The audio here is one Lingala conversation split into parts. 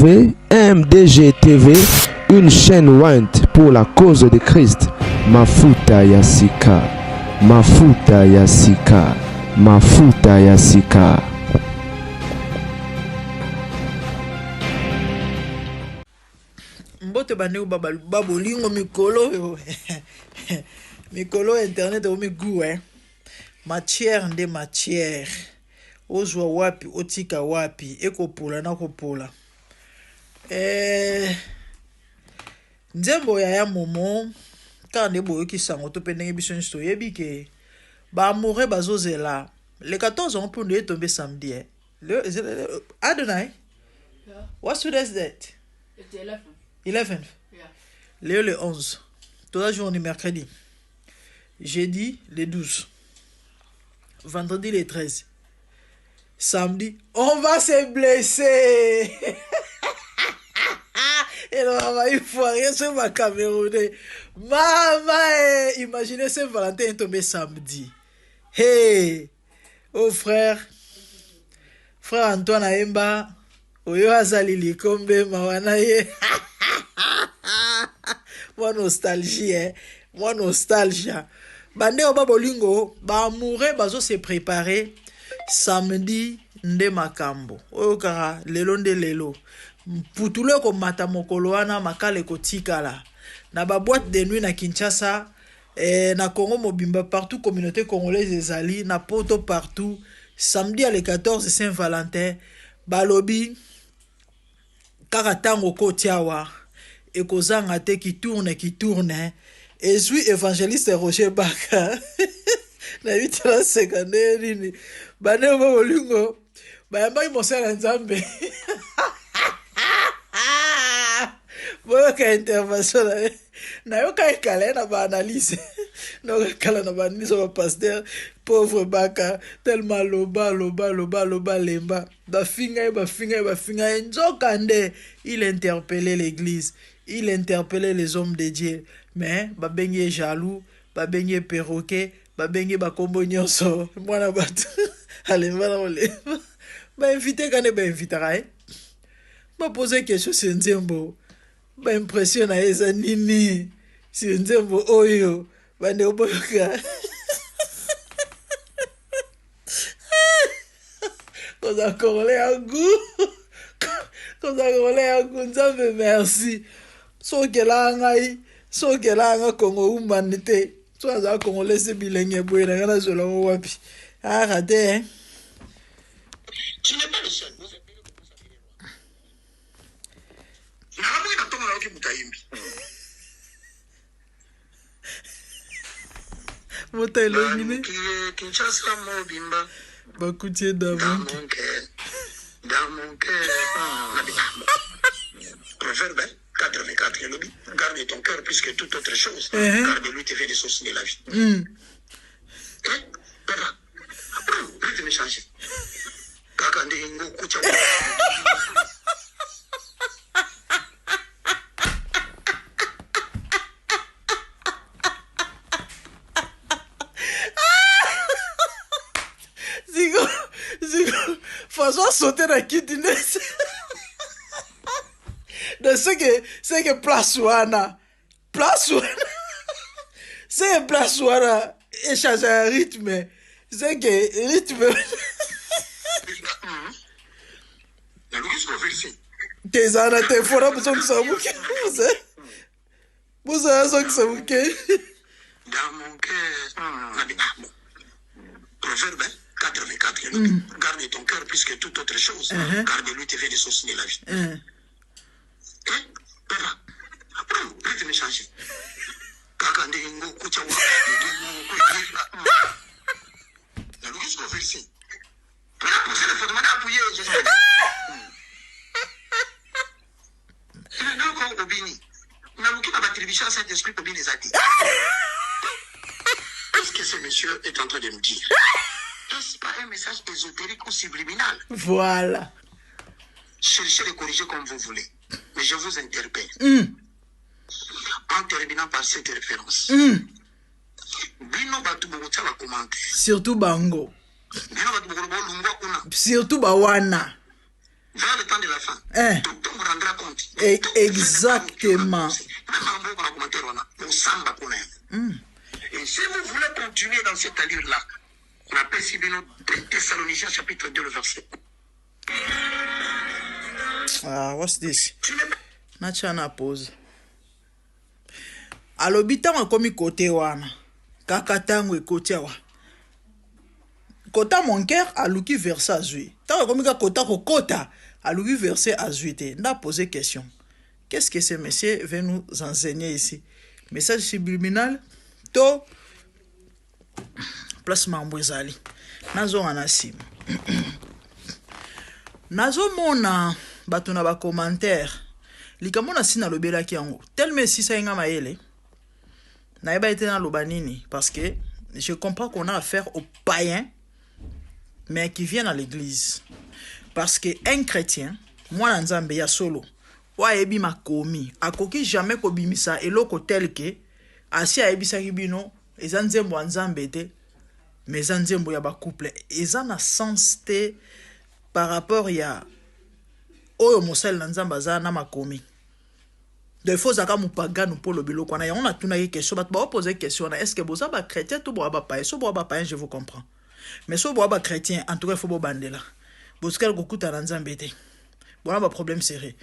MDG TV, une chaîne Wint pour la cause de Christ. Mafuta Yasika, Mafuta Yasika, Mafuta Yasika. Mbote bane babo lingo mikolo mikolo internet o migu matière nde matière ozwa wapi otika wapi ekopola na kopola nzembo ya momo kande boyoki sango to pendenge biso nsto yebi ke ba amoureux bazozela le 14 on peut tomber samedi Adonai. Yeah. What's today's date? It's 11. 11th. Yeah. Léo le 11. Toute la journée mercredi. Jeudi le 12. Vendredi le 13. Samedi, on va se blesser. Et là, il faut rien sur ma Camerounais. Maman, imaginez Saint-Valentin est tombé samedi. Hey, oh frère Antoine Aemba, oyo azali likombe mawana ye. Moi nostalgie, moi nostalgie. Bande oba bolingo, ba amoureux bazo se préparer samedi nde makambo. Oyo kara lelo nde lelo. Putule ko mata mokolo wana makale ko tikala. Na ba boîte de nuit na Kinshasa, na Congo mobimba partout communauté congolaise ezali, na poto partout. Samedi à le 14 Saint-Valentin, balobi kaka tango kotiawa ekozanga te qui tourne et suis évangéliste Roger Baka na 8 ans secondaire nini bane bolingo bayamba imosala nzambe boyoka intervention na yoka ekala na ba analyse na kala na ba analyse ba pasteur pauvre Baka tellement loba lemba ba finga nzoka nde il interpellait l'église, il interpellait les hommes de Dieu, mais ba bengi jaloux, ba bengi perroquet, ba bengi ba kombo nyonso mwana batu alemba na olemba ba invité kane ba invitera ba poser question sur nzembo ba impression na eza nini si nzembo oyo bande oboyoka koza Congolais à goût koza Congolais à goût nzambe merci soki elanga Congo humanité so aza Congolais se bilenge boye na ngana zola wapi raté tu n'es pas le seul. Motailomine Kinshasa mobimba bakutie dans mon cœur. Proverbe 84, il dit garde ton cœur plus que toute autre chose. Garde-lui tes des sources de la vie. Rythme changé. Kakande ngo kucha. Façon sauter dans Kidinès. De ce que place wana. C'est que place wana échange un rythme. C'est que rythme. Tes ana te fora besoin de samuke. Vous avez samuke. Dans mon cœur. Proverbe 84, il dit garde ton cœur plus que toute autre chose. Garde-lui tes des sources de la vie. Rythme changé. Kakande ngo kucha wa. La logique qu'on fait ici. Pour la poser le fondement d'appuyer, je sais. Donc, Obini. On a loupé ma télévision, cet esprit Obini les a dit. Qu'est-ce que ce monsieur est en train de me dire? Est-ce pas un message ésotérique ou subliminal? Voilà. Cherchez le corriger comme vous voulez. Mais je vous interpelle. En terminant par cette référence. Surtout Bango. Surtout Bawana. Vers le temps de la fin. rendra compte. Exactement. Et si vous voulez continuer dans cette allure-là, on appelle Sibino Thessaloniciens chapitre 2, le verset. Ah, what's this? Nachana pause. Alobita komi kote wana. Kakatango kote wa. Kota mon cœur aluki verset azui. Tant komi kota kota aluki verset azui. N'a posé question. Qu'est-ce que ce monsieur veut nous enseigner ici? Message subliminal to placement mbwezali. Nazo anasim. Nazo mona batuna ba commentaire. Likamona sina lobela ki yango. Tellement si ça nga maele. Na eba été dans lobanini parce que je comprends qu'on a affaire aux païens mais qui viennent à l'église. Parce que un chrétien, moi nzambe ya solo, wa ebi makomi, akoki jamais ko bimisa eloko tel que asi a ebi sakibino, ezanzembo nzambe te, mais zanzembo ya ba couple. Ezana sens te par rapport ya oyo mosel nzamba za na makomi. De faux zaka mupagano pour le bilo kwana. On a tout une question, bat ba poser question, est-ce que vous êtes chrétien tout bois ba païen, so bois ba païen je vous comprends. Mais so bois ba chrétien en tout cas il faut bo bandela. Boskel kokuta na nzambe te. Bon ba problème sérieux.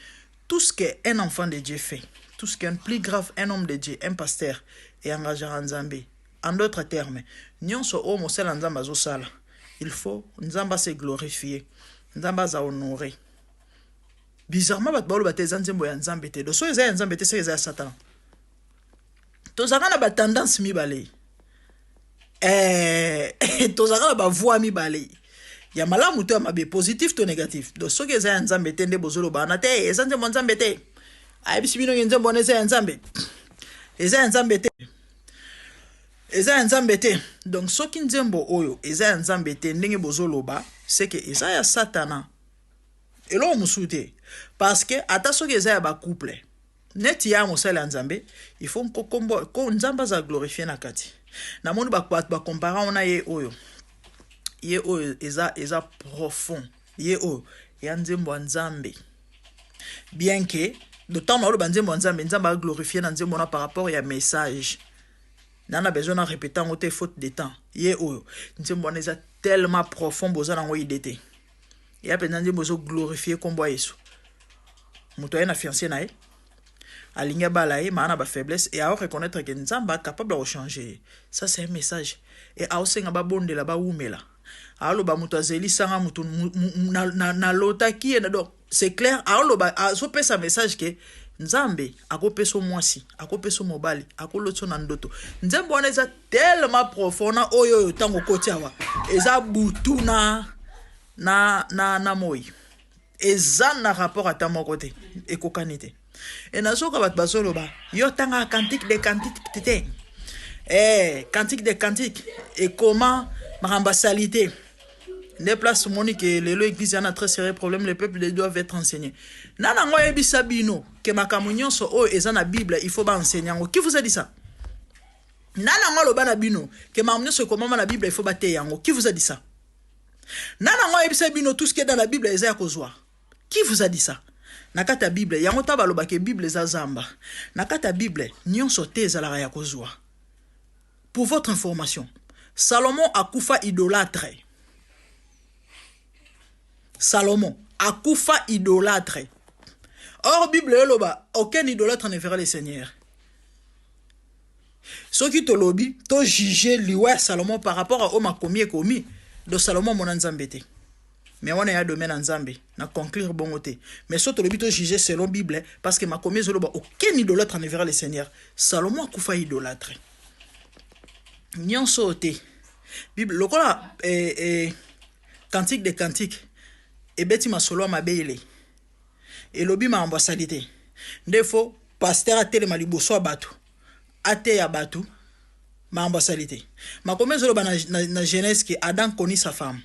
Tout ce qu'un enfant de Dieu fait, tout ce qui est plus grave un homme de Dieu, un pasteur et engagé en nzambe. En d'autres termes, nyonso o mosel nzamba zo sala. Il faut nzamba se glorifier, nzamba za honorer. Bizarrement, bat baolo bate zanzembo ya nzambe te. Do so eza ya nzambe te, so eza ya satan. Tozaka na ba tendance mibale. Tozaka na ba voix mibale. Ya malamu to ya mabe positif to négatif. Do so eza ya nzambe te nde bozolo ba na te, eza nzembo nzambe te. Ayi bisibino nzembo eza ya nzambe. Eza ya nzambe te. Eza ya nzambe te. Donc soki nzembo oyo eza ya nzambe te ndenge bozolo ba, c'est que eza ya satana. Et là, on me parce que, attention que ça ba couple. Net ya mosala nzambe, il faut ko nzamba za glorifier na kati. Na moni ba comparer on a ye oyo. Ye oyo eza profond. Ye oyo ya nzembo nzambe. Bien que d'autant na lo nzembo nzambe nzamba glorifier na nzembo na par rapport ya message. Nana besoin de répéter en côté faute de temps. Ye oyo nzembo eza tellement profond besoin en idée. Et après, nous avons glorifié comme Yesu. Nous avons fiancé nae, aligné balaye, mais on a ba faiblesse et à reconnaître que nous sommes capables de changer. Ça c'est un message. Et à aussi nga ba bonde la ba oumela. Alors ba muto azeli sanga muto na lota ki na donc c'est clair. Alors ba so pesa message que Nzambe akope so mwasi, akope so mobali, akolo so nandoto. Nzambe wana eza tellement profond na oyo tango kotiawa. Eza butuna na moi ezan na rapport à ta mon côté et kokanité et na soka bat basolo ba yo tanga cantique des cantiques tete cantique des cantiques et comment maramba salité les places monique et les église en a très sérieux problème les peuples doivent être enseignés nana ngoye bisabino que makamunyon so o ezan na bible il faut ba enseigner qui vous a dit ça nana ngolo bana bino que makamunyon so comment na bible il faut ba te yango qui vous a dit ça Nana ngwa ebisa bino tout ce qui est dans la Bible eza kozwa. Qui vous a dit ça? Nakata Bible, yango tabaloba ke Bible eza zamba. Nakata Bible, nyonso te ezala ya kozwa. Pour votre information, Salomon akufa idolâtre. Salomon akufa idolâtre. Or Bible eloba, aucun idolâtre ne verra le Seigneur. Ce qui te lobi, to juger liwa Salomon par rapport à Oma komi de Salomon mon nzambete. Mais on est à domaine nzambe, na conclure bon côté. Mais surtout le but de juger selon Bible parce que ma commis zoloba aucun idolâtre ne verra le Seigneur. Salomon a kufa idolâtre. Nyon sauté. Bible lokola cantique des cantiques et beti masolo mabele. Et lobi ma ambassadité. Ndefo pasteur a télé maliboso abatu. Ate ya batu. Ma ambassadité. Ma commis zoloba na Genèse que Adam connaît sa femme.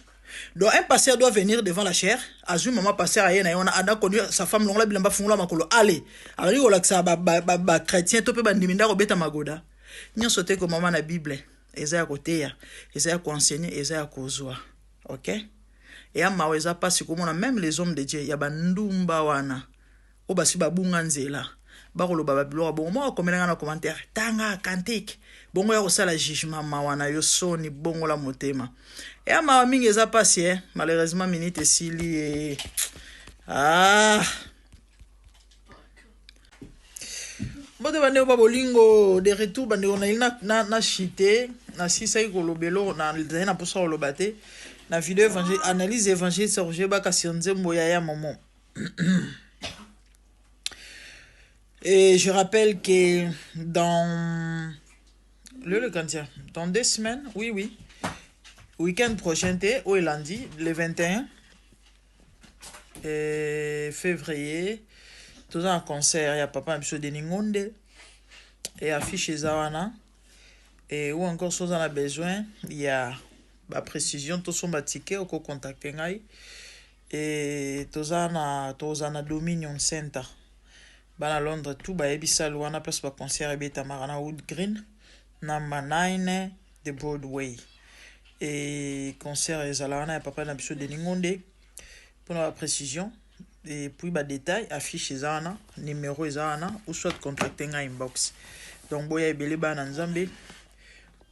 Donc un pasteur doit venir devant la chair. Azul maman pasteur aye na on a Adam connu sa femme longa bilamba fungula makolo. Allez. Alors on laksa ba chrétien to pe bandiminda ko beta magoda. Nyon sote ko maman na Bible. Eza ya côté ya. Eza ya ko enseigner, eza ya ko zoa. OK? Et à maweza pas si comme on a même les hommes de Dieu, ya ba ndumba wana. o basi babunga nzela bakoloba babiloko bongo moko komelanga na commentaire tanga kantique bongo ya kosala jugement mawa na yo soni bongo la motema ya mawa mingi eza pasi malheureusement minute esili Bote bande ba bolingo de retour bande on a na chité na sisa ikolobelo na posa kolobate na vidéo évangile analyse évangile Serge Baka Nzembo ya moment. Et je rappelle que dans dans 2 semaines, oui, week-end prochain, au lundi, le 21 février, tout un concert, il y a Papa Mbiso de Ningonde et affiche Zawana. Et ou encore, si on a besoin, il y a la précision, tout son ticket, au contacter ngai. Et tout ça na Dominion Center. Bana Londres, tout ba ebisa luana place ba concert et beta marana Wood Green, number 9 de Broadway. Et concert ezalana ya Papa Mbiso de Ningonde. Pour la précision. Et puis bah détail affiche ezana numéro ezana ou soit contacter nga inbox. Donc boya ebele ba na Nzambe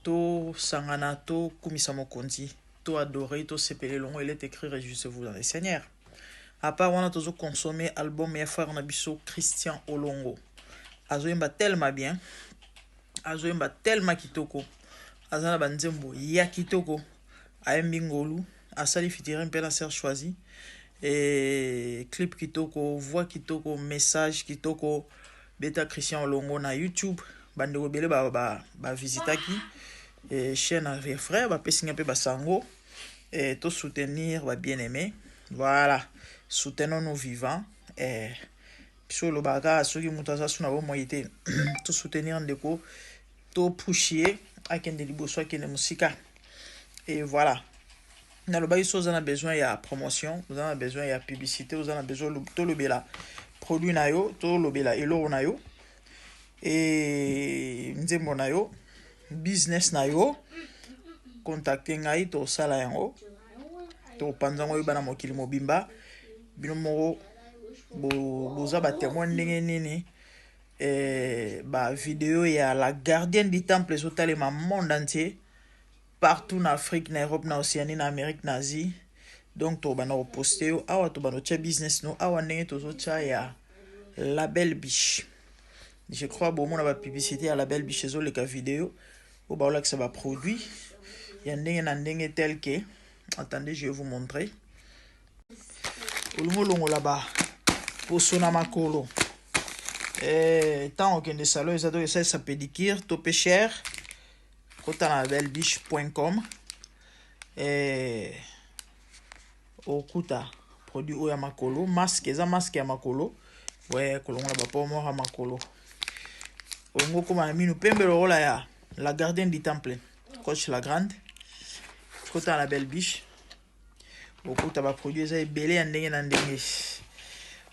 to sangana to kumisa mokonzi to adorer to sepele longo il est écrit réjouissez-vous dans le Seigneur. À part on a toujours consommé album ya frère na biso Christian Olongo. Azoyemba tellement bien. Azoyemba tellement kitoko. Azana banzembo ya kitoko. Ayembi ngolu asali fitirin pe na ser choisi. Et clip kitoko, voix kitoko, message kitoko, beta Christian Olongo na YouTube, bande obele ba visitaki et chaîne avec frère, ba pesinga pe ba sango et tout soutenir ba bien-aimé. Voilà, soutenons nos vivants et sur le baga soki mutaza suna bo moyité tout soutenir ndeko, tout pusher akende liboso akende musika. Et voilà. Dans le bail, vous avez besoin de promotion, vous avez besoin de publicité, vous avez besoin de tout le bela produit nayo, tout le bela elo nayo et nzembo nayo, business nayo, contacter ngai to sala yango, to panzango yo bana mokili mobimba, bino moko boza ba témoin ndenge nini ba vidéo ya la gardienne du temple ezotale ma monde entier. Partout en Afrique, en Europe, en Océanie, en Amérique, en Asie. Donc, tu vas poster, tu vas business, tu vas ya Label Biche. Je crois que on a publicité à Label Biche, les cas vidéo, au bas que ça va produire. Il y a un tel que, attendez, je vais vous montrer. Au là-bas, pour son amakolo. Tant que des salons, ça pédicure, tout cher. Labelbiche.com et okuta produit oya makolo masque eza masque ya makolo ouais kolonga ba pomo ha makolo ongo koma na minu pembe rola ya la gardienne du temple coach la grande kota Labelbiche okuta ba produit eza ebele ya ndenge na ndenge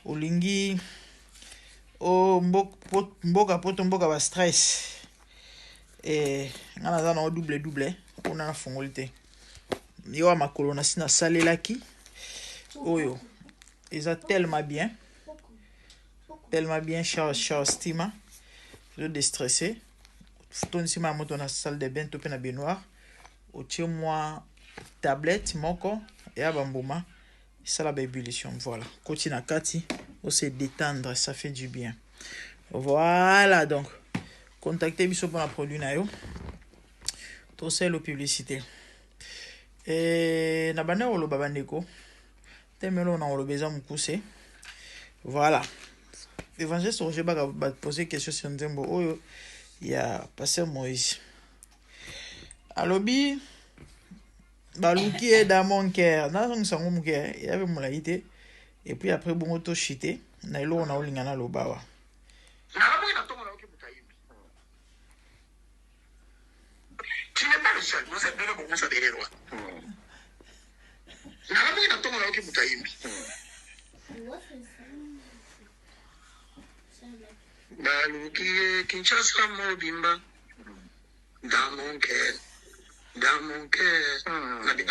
olingi o mboka poto mboka ba stress ngana za na double on a fongolité yo makolo na sina salelaki oyo eza tellement bien cher stima je déstressé ton si ma moto na salle de bain to pe na baignoire au tie moi tablette moko et bambuma ça la ébullition voilà continue kati on se détendre ça fait du bien voilà donc contactez biso pour la produit nayo to c'est la publicité et na bana olo babandeko temelo na olo beza mukuse voilà évangile Serge Baka va poser question sur Nzembo oyo ya pasteur Moïse alobi baluki est dans mon cœur na son sango muke ya be molaité et puis après bongo to chité na elo na olingana lobawa Tu n'es pas le seul, nous sommes deux bon ça derrière toi. Narabu ina tonga na mutaimbi. Baluki Kinshasa mobimba. Dans mon cœur. Nabi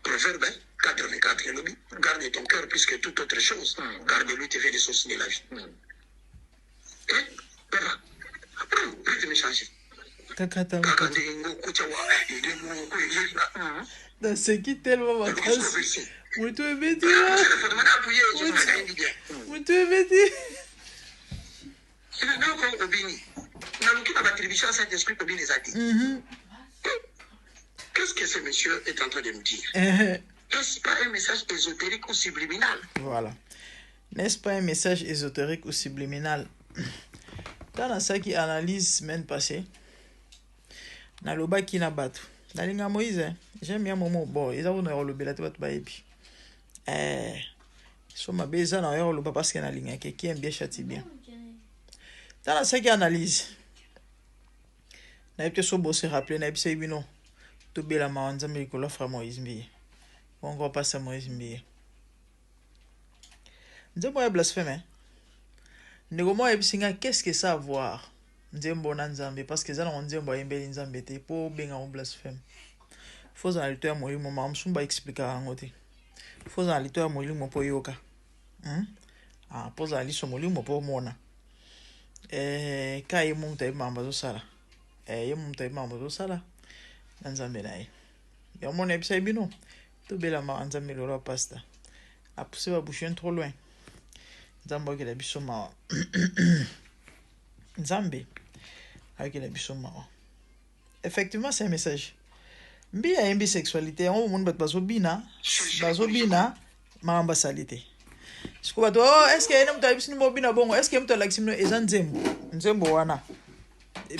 Proverbe 84, garde ton cœur plus que toute autre chose. Garde-lui tes des sources de la vie. Et, papa, après, je me change. Dans ce qui tellement ma casse. Moi, tu es bêtise. Moi, tu es bêtise. Qu'est-ce que ce monsieur est en train de nous dire? Est-ce pas un message ésotérique ou subliminal? Voilà. N'est-ce pas un message ésotérique ou subliminal? Dans ça qui analyse semaine passée, na loba qui na batu. Nalinga Moïse, j'aime bien Momo. Bon, ils ont le belate bat baebi. So ma beza na yo loba parce que na linga qui aime bien châtie bien. Dans ça qui analyse. Na peut so bosser rappeler na bise bino. To bela mawanza me ko l'offre Moïse mbi. On va passer Moïse mbi. Nzembo ya blasphème. Ndego ebisinga qu'est-ce que ça a à voir? Nzembo na nzambe parce que ça na nzembo yembeli nzambe te po benga on blasphème. Faut en lito ya molimo ma msumba expliquer ngote. Faut en lito ya molimo po yoka. Po za liso molimo po mona. Ka yemu mta mamba zo sala. Yemu mta mamba zo sala. Nzambe nae. Ya mona ebisa bino. To bela ma nzambe lo pasta. A pousser ba boucher trop loin. Nzambe ke la biso ma. Nzambe avec la biso ma. Effectivement, c'est un message. Mbi a une sexualité, on monde bat bazobina ma ambasalité. Ce que va toi, est-ce que ene mta bisini mobina bongo, est-ce que mta laksimno ezanzembo, nzembo wana.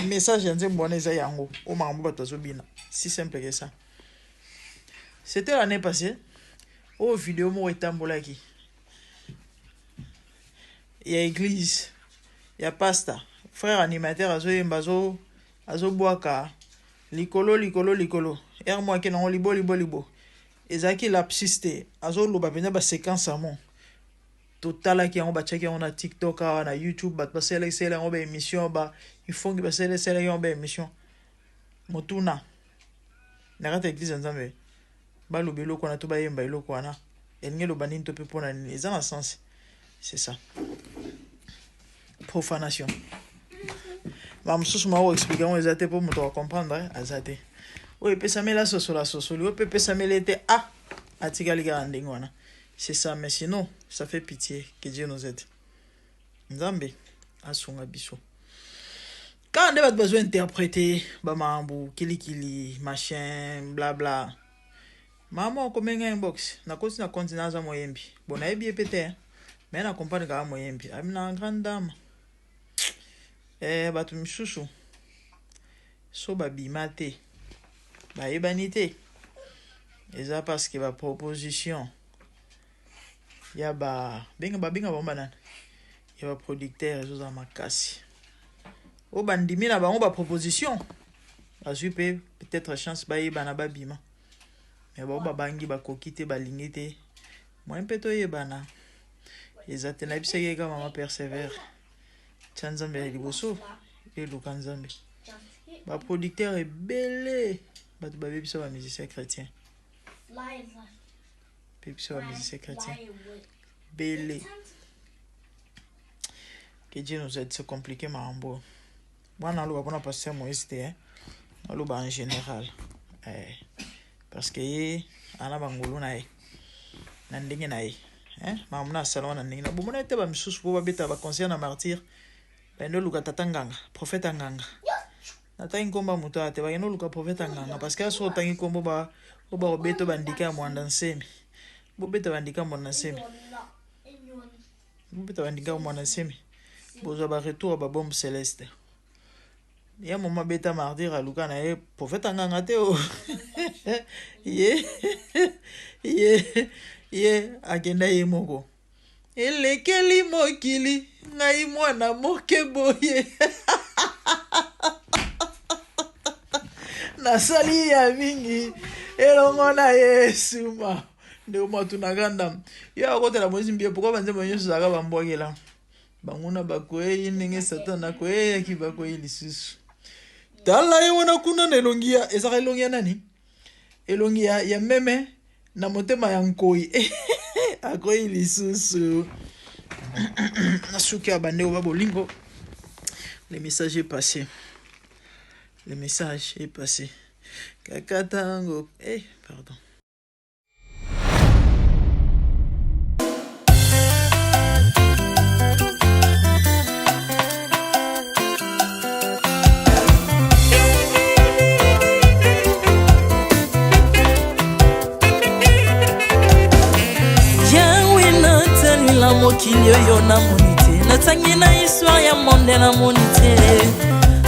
Message nzembo wana eza yango, o ma bat bazobina. Si simple que ça. C'était l'année passée. Au vidéo mo etambolaki. Il y a église, il y a pasteur, frère animateur azo boaka likolo. Er moi ke na libo. Ezaki lapsiste azo loba bena ba séquence amon. Total ki on ba checker on a TikTok na YouTube ba passer sele on ba émission ba il faut que ba sele on ba émission. Motuna. Na rata église nzambe. Ba lobelo ko na to ba yemba iloko wana. Enye lo banin to pe pona ni eza na sens. C'est ça. Profanation. Ma msusu ma expliquer on ezate pour moto comprendre azate. Oui, peut s'amener la soso. Oui, peut s'amener l'été atika liga andingwana. C'est ça, mais sinon, ça fait pitié que Dieu nous aide. Nzambe asunga biso. Quand on a besoin d'interpréter bamambu kili machin blabla. Maman komenga inbox na continue za moyembi. Bona ebi epete. Mais na comprendre ka moyembi. Amina grande dame. Batu misusu. So babimate. Ba ebanité. Eza parce que ba proposition. Ya ba benga bomba nan. Ya ba producteur ezo za makasi. O bandimi na bango ba proposition. Azui peut-être chance ba yebana ba bima. Mais ba bangi ba kokite ba lingite. Moi un peu to yebana. Ezate na bisege ka mama persévère. Tsanzambe liboso et lukanzambe. Ba producteur est belé. Ba to ba biso ba musicien chrétien. Biso ba musicien chrétien. Belé. Que Dieu nous aide, c'est compliqué mambo. Moi na lo ba passer Moïse hein. Na lo ba en général. Parce que ana bangolo na na ndenge na mamuna salon na ndenge na bomona te ba misusu bo ba beta ba conseiller na martyr. Ba ndo luka tatanganga, prophète nganga. Na ta inkomba muto ate ba ndo luka prophète nganga parce que so tangi kombo ba obeto bandika mwanda nsemi. Bo beta bandika mwanda nsemi. Bo beta bandika mwanda nsemi. Bozo ba retour ba bombe céleste. Ya mama beta martyr aluka na prophète nganga te o. Ye agenda ye moko. Elekeli mokili ngai mwana moke boye. Nasali ya mingi elongo na Yesu ma. Ndio matu naganda. Ya kotela mwezi mbie pourquoi banze mwenyesu zaka bambwakela. Banguna bakwe ndenge satana kwe kibakwe lisusu. Tala ye wana kuna na elongia ezaka elongia nani? Elongia ya meme na motema ya nkoi akoyi lisusu nasuki ya bandeko babolingo. Le message est passé. Le message est passé. Kakatango. Pardon. Mokili oyo na monite natangi na histoire ya monde na monite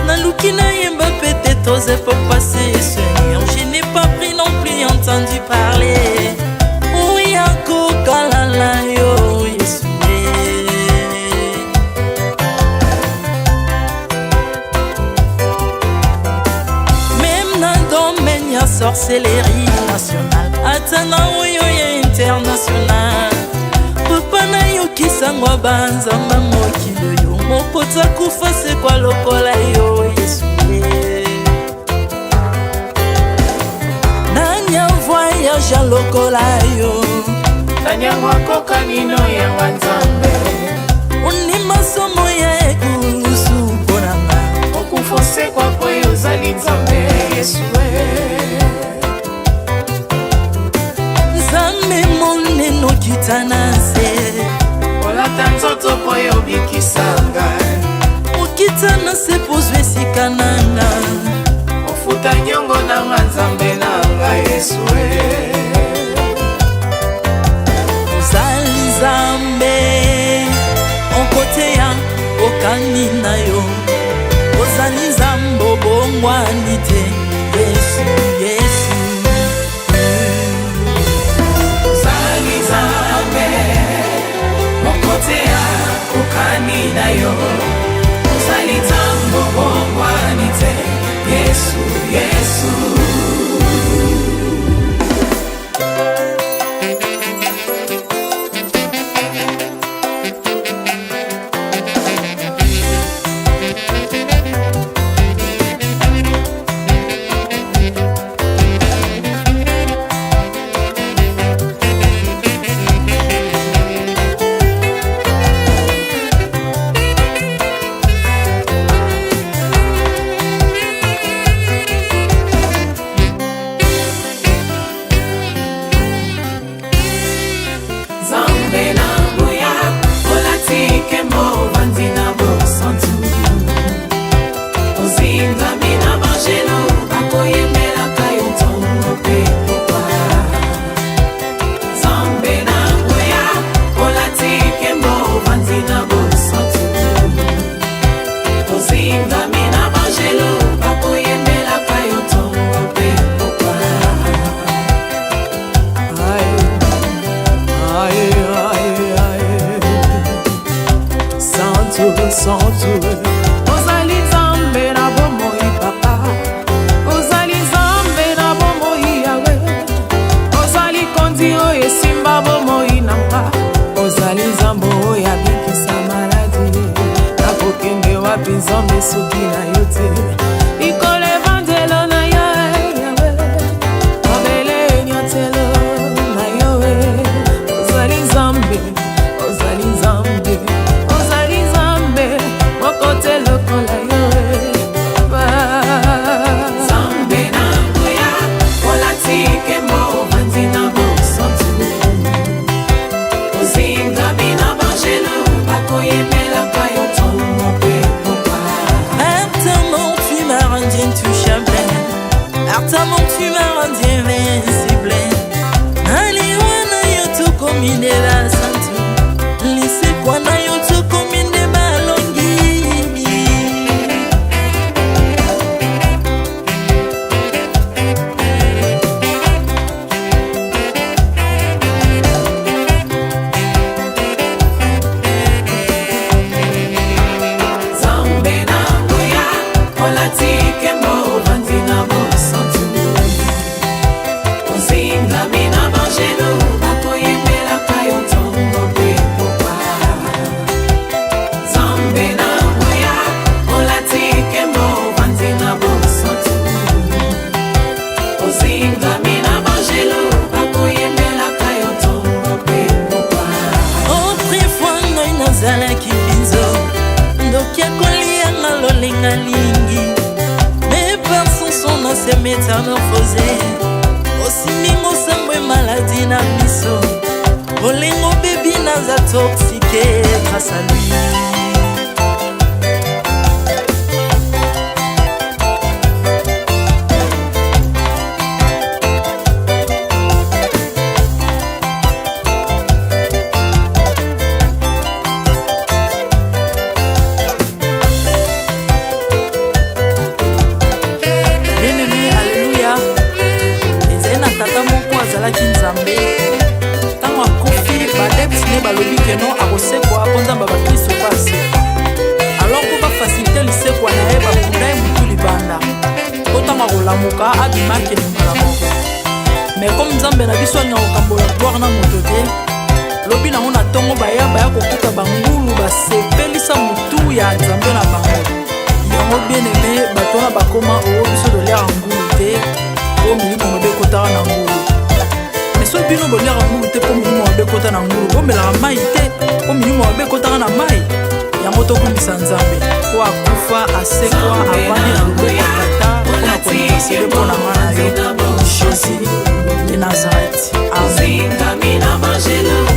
naluki na yemba pete toze pour passer Seigneur, je n'ai pas pris non plus entendu parler oui akokalala yo Yesu même na domaine ya sorcellerie nationale atana oyo ya international papa na yo kisangwa banzamba mokili yo mokota kufa se kwa lokola yo Yesu nanya voyage lokola yo nanya wakoka nino ya wanzambe uni masomo ya ekusu konanga okufose kwa poyo zali nzambe Yesu nzambe moneno kitana olata nzoto po yo bikisanga okitana se pozwe sikananga ofuta nyongo na nzambe nanga Yesu ozali nzambe onkote ya okani na yo ozali nzambe obongwani te Yesu Yesu ozali nzambe mokotea okani na yo ozali nzambe obongwani te Yesu Yesu ozali nzambe na bomoi papa ozali nzambe na bomoi yawe ozali konzi oyo esimba bomoi nanga ozali nzambe oyo abikisa maladi nakokende wapi nzambe soki na yo te likolo evangelo na yo yawe mabele nyotelo na yo ozali nzambe ozali nzambe mokote lokola yo nzambe na ngoya olatike mo vanzina bosantu ozinga bina banjelo bakoyembelaka yo ntongo mpe popa ezalaki binzo ndoki akolianga lolinga lingi mais par son son na se métamorphosé osimingo sambwe maladie na miso bolingo bebi naza toxiqué grâce à lui. Tango akofi badepsine balobi keno akosekwa mpo nzambe bakristo basekwa alors po bafacilite lisekwa na ye bakunda ye mutu libanda po ntango akolamuka abimaki lingala moko mais comme nzambe na biso alinga kokambola gloire na moto te lobi nango na ntongo baya kokuta bangulu basepelisa mutu ya nzambe na bango yango bien aimé bato wana bakoma oyo biso toliaka ngulu te po milimo mabe ekotaka na ngulu so bino boliaka ngulu te po milimo mabe ekota na ngulu bomelaka mai te po milimo mabe ekotaka na mai yango tokumisa nzambe po akufa asekwa avandi na loboko ya tata mpona kointersele mpo na ngana yo jésus de nazareth amen.